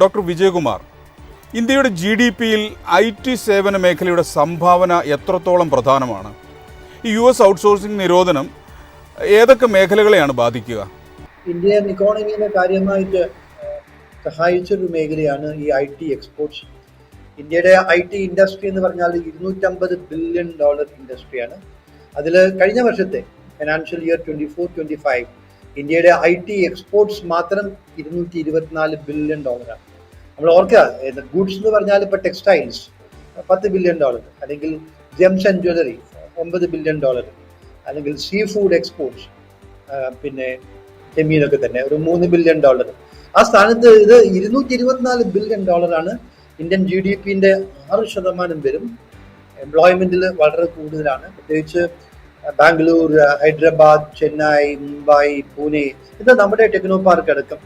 Doctor Vijayakumar, ഇന്ത്യയുടെ GDP-യിൽ IT സേവന മേഖലയുടെ സംഭാവന എത്രത്തോളം പ്രധാനമാണ്? ഈ US ഔട്ട്സോഴ്സിംഗ് നിരോധനം ഏതൊക്കെ മേഖലകളെയാണ് ബാധിക്കുക? ഇന്ത്യൻ ഇക്കോണമിയെ കാര്യമായിട്ട് സഹായിച്ചൊരു മേഖലയാണ് ഈ IT എക്സ്പോർട്സ്. ഇന്ത്യയുടെ IT ഇൻഡസ്ട്രി എന്ന് പറഞ്ഞാൽ $250 ബില്യൺ ഇൻഡസ്ട്രിയാണ്. അതിൽ കഴിഞ്ഞ വർഷത്തെ ഫിനാൻഷ്യൽ ഇയർ 24-25 ഇന്ത്യയുടെ IT എക്സ്പോർട്സ് മാത്രം $224 ബില്യൺ. നമ്മൾ ഓർക്കുക, ഗുഡ്സ് എന്ന് പറഞ്ഞാൽ ഇപ്പോൾ ടെക്സ്റ്റൈൽസ് $10 ബില്യൺ, അല്ലെങ്കിൽ ജെംസ് ആൻഡ് ജ്വല്ലറി $9 ബില്യൺ, അല്ലെങ്കിൽ സീ ഫുഡ് എക്സ്പോർട്സ്, പിന്നെ ചെമ്മീനൊക്കെ തന്നെ ഒരു $3 ബില്യൺ. ആ സ്ഥാനത്ത് ഇത് $224 ബില്യൺ ആണ്. ഇന്ത്യൻ GDP-ന്റെ 6% വരും. എംപ്ലോയ്മെന്റിൽ വളരെ കൂടുതലാണ്. പ്രത്യേകിച്ച് ബാംഗ്ലൂർ, ഹൈദരാബാദ്, ചെന്നൈ, മുംബൈ, പൂനെ, ഇത് നമ്മുടെ ടെക്നോ പാർക്ക് അടക്കം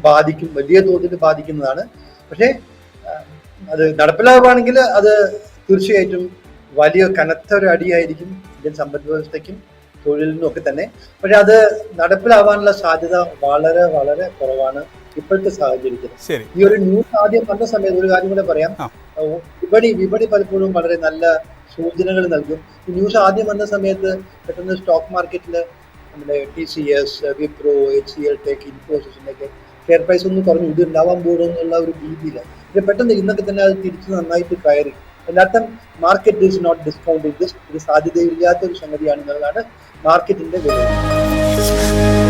ബാധിക്കും, വലിയ തോതിൽ ബാധിക്കുന്നതാണ്. പക്ഷേ അത് നടപ്പിലാവുകയാണെങ്കിൽ അത് തീർച്ചയായിട്ടും വലിയ കനത്ത ഒരു അടിയായിരിക്കും ഇന്ത്യൻ സമ്പദ് വ്യവസ്ഥയ്ക്കും തൊഴിലിനും ഒക്കെ തന്നെ. പക്ഷെ അത് നടപ്പിലാവാനുള്ള സാധ്യത വളരെ വളരെ കുറവാണ് ഇപ്പോഴത്തെ സാഹചര്യത്തിൽ. ഈ ഒരു ന്യൂസ് ആദ്യം വന്ന സമയത്ത് ഒരു കാര്യം കൂടെ പറയാം. വിപണി പലപ്പോഴും വളരെ നല്ല സൂചനകൾ നൽകും. ഈ ന്യൂസ് ആദ്യം വന്ന സമയത്ത് പെട്ടെന്ന് സ്റ്റോക്ക് മാർക്കറ്റിൽ നമ്മുടെ TCS, വിപ്രോ, HCL ടെക്, ഇൻഫോസിസിൻ്റെയൊക്കെ ഷെയർ പ്രൈസ് ഒന്ന് കുറഞ്ഞു, ഇത് ഉണ്ടാവാൻ പോകുന്നുള്ള ഒരു ഭീതിയില്ല. പക്ഷെ പെട്ടെന്ന് ഇന്നൊക്കെ തന്നെ അത് തിരിച്ച് നന്നായിട്ട് കയറി. അതിനർത്ഥം market is not discounted risk, ഇത് സാധ്യതയില്ലാത്തൊരു സംഗതിയാണെന്നുള്ളതാണ് മാർക്കറ്റിന്റെ വിലയിരുത്തൽ.